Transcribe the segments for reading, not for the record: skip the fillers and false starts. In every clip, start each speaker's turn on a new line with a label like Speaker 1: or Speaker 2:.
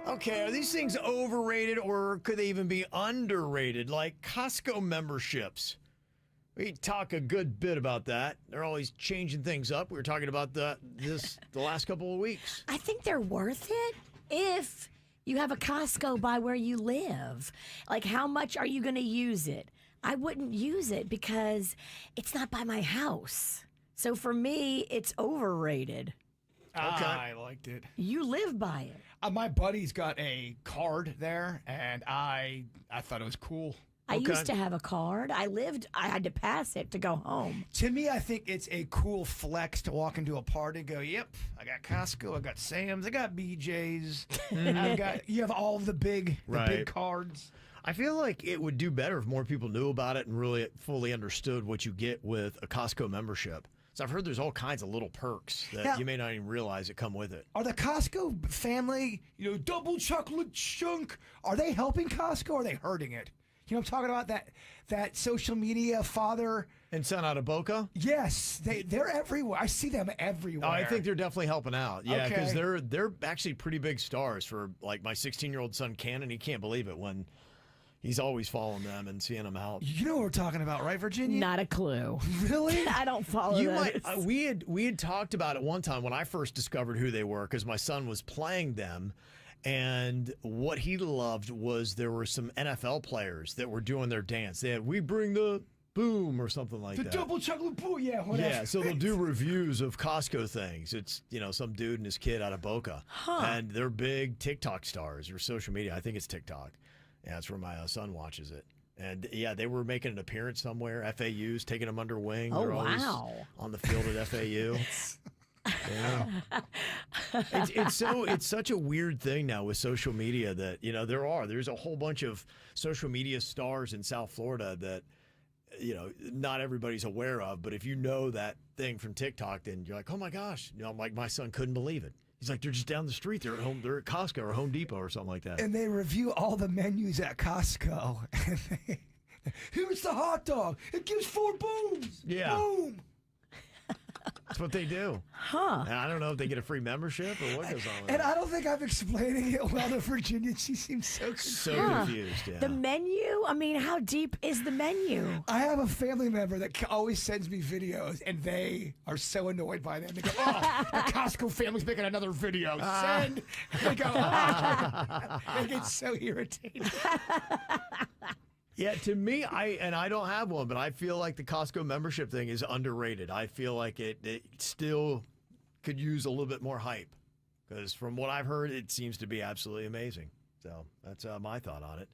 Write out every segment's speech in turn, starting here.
Speaker 1: Okay, are these things overrated or could they even be underrated? Like Costco memberships. We talk a good bit about that. They're always changing things up. We were talking about the last couple of weeks.
Speaker 2: I think they're worth it if you have a Costco by where you live. Like, how much are you going to use it? I wouldn't use it because it's not by my house. So for me, it's overrated.
Speaker 3: Okay. I liked it.
Speaker 2: You live by it.
Speaker 3: My buddy's got a card there, and I thought it was cool.
Speaker 2: I used to have a card. I had to pass it to go home.
Speaker 3: To me, I think it's a cool flex to walk into a party and go, yep, I got Costco, I got Sam's, I got BJ's. You have all of the big cards.
Speaker 1: I feel like it would do better if more people knew about it and really fully understood what you get with a Costco membership. So I've heard there's all kinds of little perks that you may not even realize that come with it.
Speaker 3: Are the Costco family, double chocolate chunk, are they helping Costco or are they hurting it? You know what I'm talking about? That social media father
Speaker 1: and son out of Boca?
Speaker 3: Yes, they're everywhere. I see them everywhere.
Speaker 1: Oh, I think they're definitely helping out. Yeah, because they're actually pretty big stars for like my 16-year-old son Cannon. He can't believe it when he's always following them and seeing them out.
Speaker 3: You know what we're talking about, right, Virginia?
Speaker 2: Not a clue.
Speaker 3: Really?
Speaker 2: I don't follow this.
Speaker 1: We had talked about it one time when I first discovered who they were because my son was playing them. And what he loved was there were some NFL players that were doing their dance. They had "We Bring the Boom" or something like that.
Speaker 3: The double chocolate boom, yeah, whatever.
Speaker 1: Yeah, so they'll do reviews of Costco things. It's, some dude and his kid out of Boca. And they're big TikTok stars or social media. I think it's TikTok. Yeah, that's where my son watches it. And, yeah, they were making an appearance somewhere. FAU's taking them under wing.
Speaker 2: Oh,
Speaker 1: they're always
Speaker 2: wow.
Speaker 1: on the field at FAU. Yeah. It's such a weird thing now with social media that there's a whole bunch of social media stars in South Florida that not everybody's aware of, but if you know that thing from TikTok, then you're like, oh my gosh, like my son couldn't believe it. He's like, they're just down the street. They're at home. They're at Costco or Home Depot or something like that.
Speaker 3: And they review all the menus at Costco. Here's the hot dog. It gives 4 booms.
Speaker 1: Yeah.
Speaker 3: Boom.
Speaker 1: That's what they do.
Speaker 2: Huh.
Speaker 1: And I don't know if they get a free membership or what goes on with
Speaker 3: And
Speaker 1: that.
Speaker 3: I don't think I'm explaining it well to Virginia. She seems so confused.
Speaker 1: So confused, yeah.
Speaker 2: The menu? I mean, how deep is the menu?
Speaker 3: I have a family member that always sends me videos, and they are so annoyed by them. They go, oh, the Costco family's making another video. Send. They go, oh. They get so irritated.
Speaker 1: Yeah, to me, I don't have one, but I feel like the Costco membership thing is underrated. I feel like it still could use a little bit more hype because from what I've heard, it seems to be absolutely amazing. So that's my thought on it.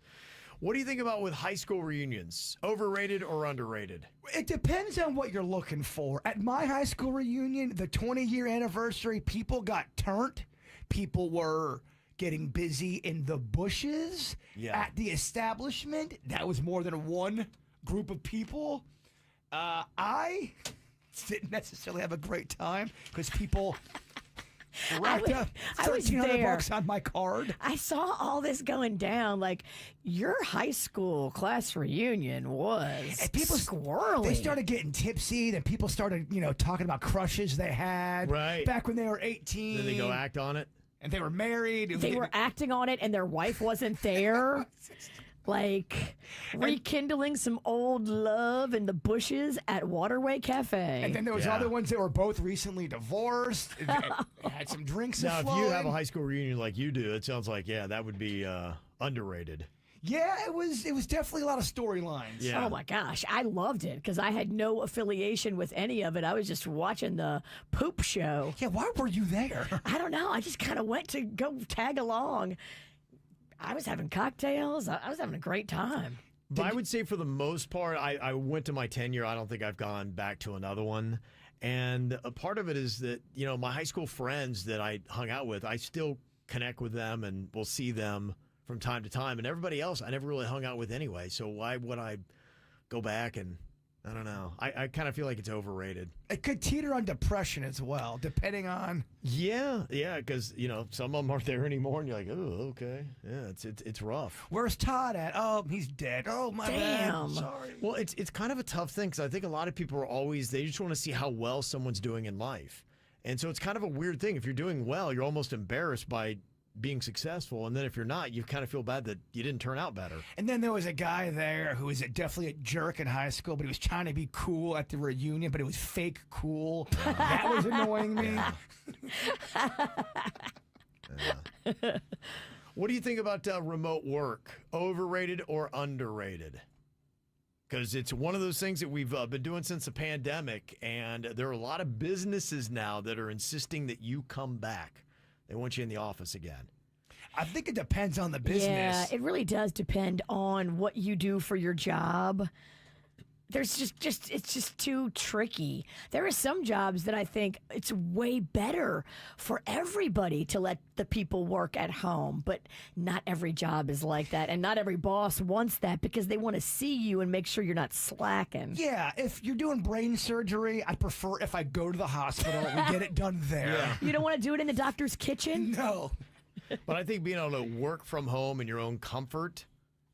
Speaker 1: What do you think about with high school reunions? Overrated or underrated?
Speaker 3: It depends on what you're looking for. At my high school reunion, the 20-year anniversary, people got turned. People were getting busy in the bushes at the establishment. That was more than one group of people. I didn't necessarily have a great time because people racked up $1,300 on my card.
Speaker 2: I saw all this going down. Like, your high school class reunion was
Speaker 3: and people
Speaker 2: squirrely.
Speaker 3: They started getting tipsy. Then people started, talking about crushes they had back when they were 18.
Speaker 1: Then they go act on it.
Speaker 3: And they were married.
Speaker 2: They were acting on it, and their wife wasn't there. Like, rekindling some old love in the bushes at Waterway Cafe.
Speaker 3: And then there was other ones that were both recently divorced. They had some drinks.
Speaker 1: Now, if you have a high school reunion like you do, it sounds like, that would be underrated.
Speaker 3: Yeah, it was definitely a lot of storylines.
Speaker 1: Yeah.
Speaker 2: Oh, my gosh. I loved it because I had no affiliation with any of it. I was just watching the poop show.
Speaker 3: Yeah, why were you there?
Speaker 2: I don't know. I just kind of went to go tag along. I was having cocktails. I was having a great time.
Speaker 1: But I would say for the most part, I went to my 10-year. I don't think I've gone back to another one. And a part of it is that, my high school friends that I hung out with, I still connect with them and will see them from time to time, and everybody else I never really hung out with anyway, so why would I go back? And I don't know. I kind of feel like it's overrated.
Speaker 3: It could teeter on depression as well, depending on...
Speaker 1: Yeah, because, some of them aren't there anymore, and you're like, oh, okay. Yeah, it's rough.
Speaker 3: Where's Todd at? Oh, he's dead. Oh, my bad. Sorry.
Speaker 1: Well, it's kind of a tough thing, because I think a lot of people they just want to see how well someone's doing in life. And so it's kind of a weird thing. If you're doing well, you're almost embarrassed by being successful, and then if you're not, you kind of feel bad that you didn't turn out better.
Speaker 3: And then there was a guy there who was definitely a jerk in high school, but he was trying to be cool at the reunion, but it was fake cool. That was annoying me.
Speaker 1: What do you think about remote work? Overrated or underrated? Because it's one of those things that we've been doing since the pandemic, and there are a lot of businesses now that are insisting that you come back. They want you in the office again.
Speaker 3: I think it depends on the business.
Speaker 2: Yeah, it really does depend on what you do for your job. There's it's just too tricky. There are some jobs that I think it's way better for everybody to let the people work at home, but not every job is like that, and not every boss wants that because they want to see you and make sure you're not slacking.
Speaker 3: Yeah, if you're doing brain surgery, I prefer if I go to the hospital, we get it done there.
Speaker 1: Yeah.
Speaker 2: You don't want to do it in the doctor's kitchen?
Speaker 3: No.
Speaker 1: But I think being able to work from home in your own comfort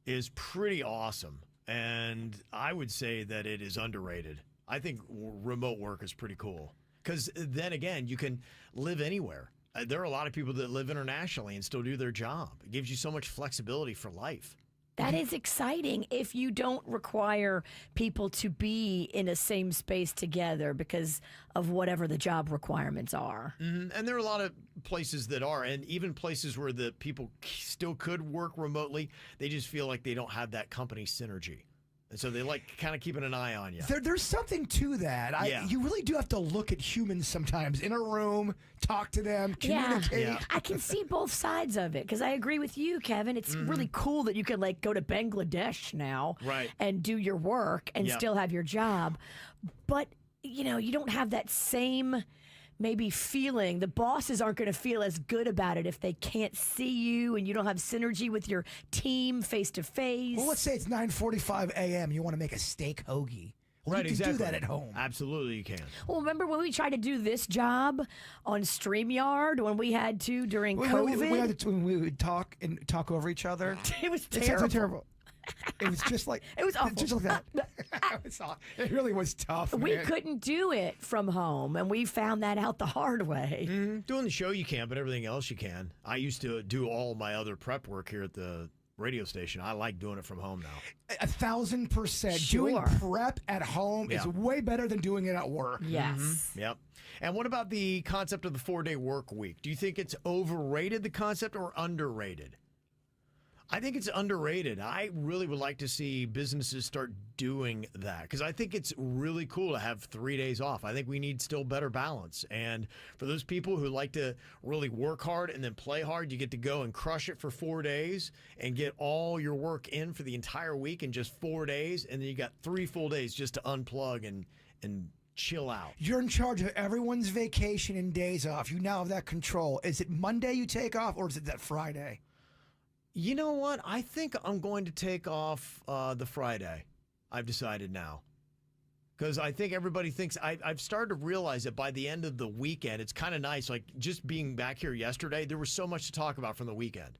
Speaker 1: is pretty awesome. And I would say that it is underrated. I think remote work is pretty cool. Because then again, you can live anywhere. There are a lot of people that live internationally and still do their job. It gives you so much flexibility for life.
Speaker 2: That is exciting if you don't require people to be in a same space together because of whatever the job requirements are.
Speaker 1: Mm-hmm. And there are a lot of places that are, and even places where the people still could work remotely, they just feel like they don't have that company synergy. And so they like kind of keeping an eye on you.
Speaker 3: There's something to that.
Speaker 1: Yeah.
Speaker 3: You really do have to look at humans sometimes in a room, talk to them, communicate.
Speaker 1: Yeah.
Speaker 2: I can see both sides of it because I agree with you, Kevin. It's really cool that you can like go to Bangladesh now
Speaker 1: Right.
Speaker 2: and do your work and
Speaker 1: Yep.
Speaker 2: still have your job. But, you know, you don't have that same maybe feeling. The bosses aren't going to feel as good about it if they can't see you and you don't have synergy with your team face to face.
Speaker 3: Well, let's say it's 9:45 a.m. You want to make a steak hoagie. Well,
Speaker 1: Right,
Speaker 3: you can
Speaker 1: exactly.
Speaker 3: do that at home.
Speaker 1: Absolutely, you can.
Speaker 2: Well, remember when we tried to do this job on StreamYard when we had to during COVID?
Speaker 3: We would talk over each other.
Speaker 2: It was
Speaker 3: It's so
Speaker 2: terrible.
Speaker 3: terrible. It was just like
Speaker 2: It was awful.
Speaker 3: Just like that. It really was tough.
Speaker 2: We
Speaker 3: man.
Speaker 2: couldn't do it from home, and we found that out the hard way.
Speaker 1: Doing the show you can, but everything else you can. I used to do all my other prep work here at the radio station. I like doing it from home now.
Speaker 3: 1,000%. Doing
Speaker 2: Sure.
Speaker 3: prep at home is
Speaker 1: Yeah.
Speaker 3: way better than doing it at work.
Speaker 2: Yes.
Speaker 1: Yep. And what about the concept of the 4-day work week? Do you think it's overrated, the concept, or underrated? I think it's underrated. I really would like to see businesses start doing that because I think it's really cool to have 3 days off. I think we need still better balance. And for those people who like to really work hard and then play hard, you get to go and crush it for 4 days and get all your work in for the entire week in just 4 days. And then you got 3 full days just to unplug and chill out.
Speaker 3: You're in charge of everyone's vacation and days off. You now have that control. Is it Monday you take off or is it that Friday?
Speaker 1: You know what? I think I'm going to take off the Friday. I've decided now. Because I think everybody thinks, I've started to realize that by the end of the weekend, it's kind of nice. Like just being back here yesterday, there was so much to talk about from the weekend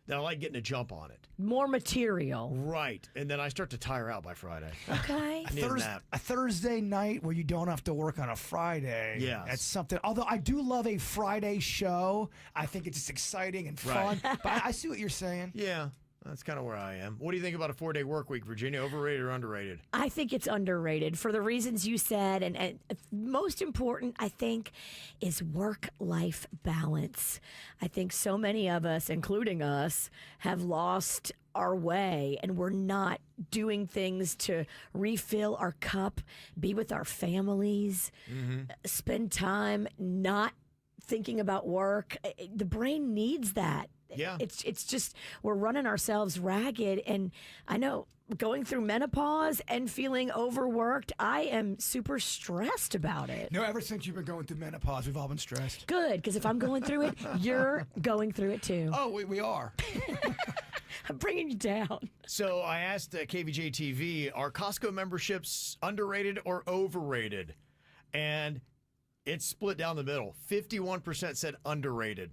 Speaker 1: that I like getting a jump on it.
Speaker 2: More material.
Speaker 1: Right. And then I start to tire out by Friday.
Speaker 2: Okay.
Speaker 1: I need a nap.
Speaker 3: A Thursday night where you don't have to work on a Friday.
Speaker 1: Yes.
Speaker 3: That's something. Although I do love a Friday show. I think it's just exciting and fun.
Speaker 1: Right.
Speaker 3: But I see what you're saying.
Speaker 1: Yeah. That's kind of where I am. What do you think about a 4-day work week, Virginia? Overrated or underrated?
Speaker 2: I think it's underrated for the reasons you said. And most important, I think, is work-life balance. I think so many of us, including us, have lost our way and we're not doing things to refill our cup, be with our families, spend time not thinking about work. The brain needs that.
Speaker 1: Yeah.
Speaker 2: It's just we're running ourselves ragged, and I know going through menopause and feeling overworked, I am super stressed about it.
Speaker 3: No, ever since you've been going through menopause, we've all been stressed.
Speaker 2: Good, because if I'm going through it, you're going through it too.
Speaker 3: Oh, we are.
Speaker 2: I'm bringing you down.
Speaker 1: So I asked KVJ TV, are Costco memberships underrated or overrated? And it's split down the middle. 51% said underrated.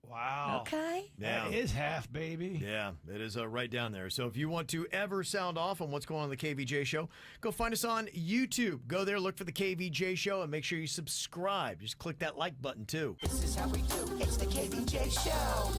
Speaker 3: Wow.
Speaker 2: Okay.
Speaker 1: Yeah.
Speaker 3: That is half, baby.
Speaker 1: Yeah, it is right down there. So if you want to ever sound off on what's going on in the KVJ show, go find us on YouTube. Go there, look for the KVJ show, and make sure you subscribe. Just click that like button, too.
Speaker 4: This is how we do. It's the KVJ Show.